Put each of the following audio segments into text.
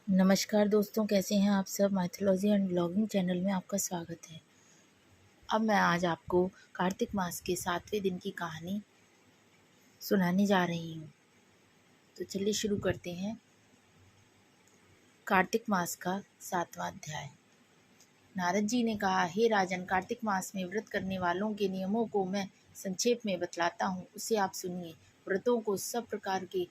नमस्कार दोस्तों, कैसे हैं आप सब। माइथोलॉजी एंड ब्लॉगिंग चैनल में आपका स्वागत है। अब मैं आज आपको कार्तिक मास के 7वें दिन की कहानी सुनाने जा रही हूँ। तो चलिए शुरू करते हैं। कार्तिक मास का 7वां अध्याय। नारद जी ने कहा, हे राजन, कार्तिक मास में व्रत करने वालों के नियमों को मैं संक्षेप में बतलाता हूँ, उसे आप सुनिए। व्रतों को सब प्रकार के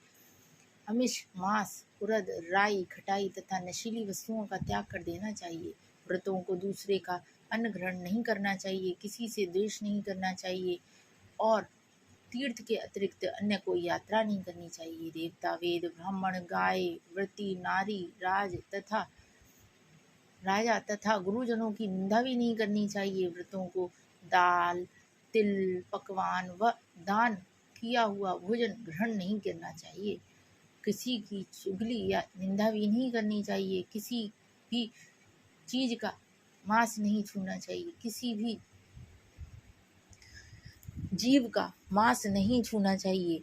आमिष, मांस, उड़द, राई, खटाई तथा नशीली वस्तुओं का त्याग कर देना चाहिए। व्रतों को दूसरे का अन्न ग्रहण नहीं करना चाहिए, किसी से द्वेष नहीं करना चाहिए और तीर्थ के अतिरिक्त अन्य कोई यात्रा नहीं करनी चाहिए। देवता, वेद, ब्राह्मण, गाय, व्रती, नारी, राजा तथा गुरुजनों की निंदा भी नहीं करनी चाहिए। व्रतों को दाल, तिल, पकवान व दान किया हुआ भोजन ग्रहण नहीं करना चाहिए। किसी की चुगली या निंदा भी नहीं करनी चाहिए। किसी भी चीज का मांस नहीं छूना चाहिए। किसी भी जीव का मांस नहीं छूना चाहिए।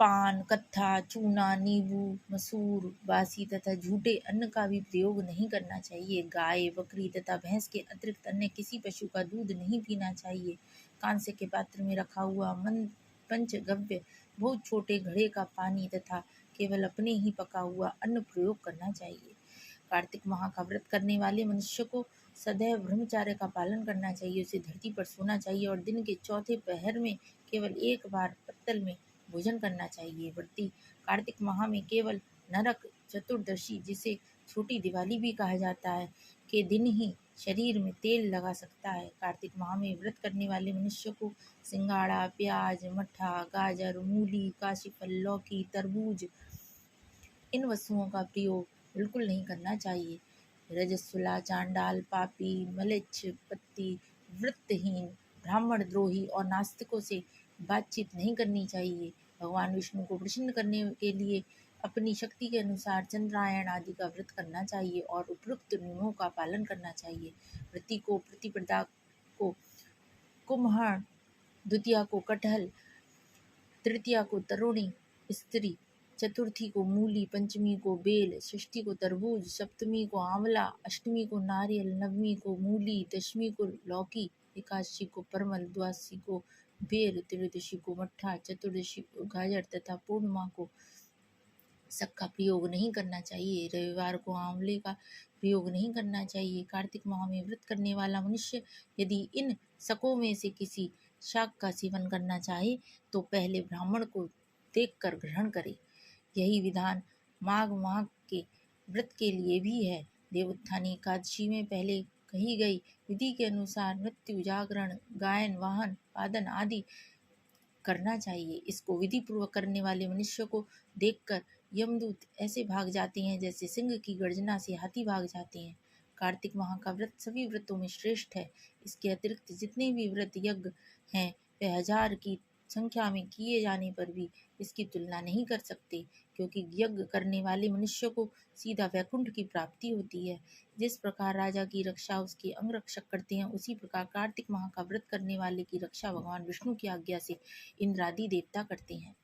पान, कत्था, चूना, नींबू, मसूर, बासी तथा झूठे अन्न का भी प्रयोग नहीं करना चाहिए। गाय, बकरी तथा भैंस के अतिरिक्त अन्य किसी पशु का दूध नहीं पीना चाहिए। कांसे के पात्र में रखा हुआ पंचगव्य बहुत छोटे घड़े का पानी तथा केवल अपने ही पका हुआ अन्न प्रयोग करना चाहिए। कार्तिक माह का व्रत करने वाले मनुष्य को सदैव ब्रह्मचार्य का पालन करना चाहिए। उसे धरती पर सोना चाहिए और दिन के चौथे पहर में केवल एक बार पत्तल में भोजन करना चाहिए। व्रती कार्तिक माह में केवल नरक चतुर्दशी, जिसे छोटी दिवाली भी कहा जाता है, के दिन ही शरीर में तेल लगा सकता है। कार्तिक माह में व्रत करने वाले मनुष्य को सिंगाड़ा, प्याज, मट्ठा, गाजर, मूली, काशीफल, लौकी, तरबूज, इन वस्तुओं का प्रयोग बिल्कुल नहीं करना चाहिए। रजस्वला, चांडाल, पापी, मलेच्छ, पत्ती, वृत्तहीन, ब्राह्मण द्रोही और नास्तिकों से बातचीत नहीं करनी चाहिए। भगवान विष्णु को प्रसन्न करने के लिए अपनी शक्ति के अनुसार चंद्रायण आदि का व्रत करना चाहिए और उपयुक्त नियमों का पालन करना चाहिए। व्रती को प्रतिपदा को कुम्हार, द्वितीया को कटहल, तृतीया को तरुणी स्त्री, चतुर्थी को मूली, पंचमी को बेल, षष्ठी को तरबूज, सप्तमी को आंवला, अष्टमी को नारियल, नवमी को मूली, दशमी को लौकी, एकादशी को परमल, द्वादशी को बेर, त्रयोदशी को मट्ठा, चतुर्दशी को गाजर तथा पूर्णिमा को शक का प्रयोग नहीं करना चाहिए। रविवार को आंवले का प्रयोग नहीं करना चाहिए। कार्तिक माह में व्रत करने वाला मनुष्य यदि इन शकों में से किसी शाक का सेवन करना चाहे तो पहले ब्राह्मण को देखकर ग्रहण करे। यही विधान माघ माह के व्रत के लिए भी है। देवोत्थानी एकादशी में पहले कही गई विधि के अनुसार मृत्यु, जागरण, गायन, वाहन, पादन आदि करना चाहिए। इसको विधि पूर्वक करने वाले मनुष्य को देखकर यमदूत ऐसे भाग जाते हैं जैसे सिंह की गर्जना से हाथी भाग जाते हैं। कार्तिक माह का व्रत सभी व्रतों में श्रेष्ठ है। इसके अतिरिक्त जितने भी व्रत यज्ञ हैं वे 1000 की संख्या में किए जाने पर भी इसकी तुलना नहीं कर सकते, क्योंकि यज्ञ करने वाले मनुष्य को सीधा वैकुंठ की प्राप्ति होती है। जिस प्रकार राजा की रक्षा उसके अंगरक्षक करते हैं, उसी प्रकार कार्तिक माह का व्रत करने वाले की रक्षा भगवान विष्णु की आज्ञा से इंद्रादि देवता करते हैं।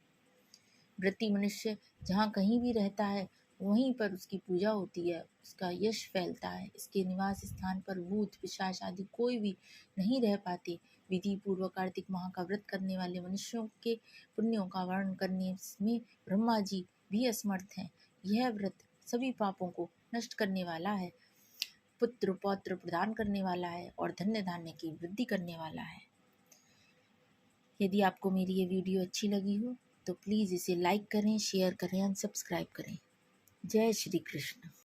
व्रती मनुष्य जहाँ कहीं भी रहता है वहीं पर उसकी पूजा होती है, उसका यश फैलता है। इसके निवास स्थान पर भूत, पिशाच आदि कोई भी नहीं रह पाते। विधि पूर्वक कार्तिक माह का व्रत करने वाले मनुष्यों के पुण्यों का वर्णन करने में ब्रह्मा जी भी असमर्थ हैं। यह व्रत सभी पापों को नष्ट करने वाला है, पुत्र पौत्र प्रदान करने वाला है और धन्य धान्य की वृद्धि करने वाला है। यदि आपको मेरी ये वीडियो अच्छी लगी हो तो प्लीज़ इसे लाइक करें, शेयर करें और सब्सक्राइब करें। जय श्री कृष्ण।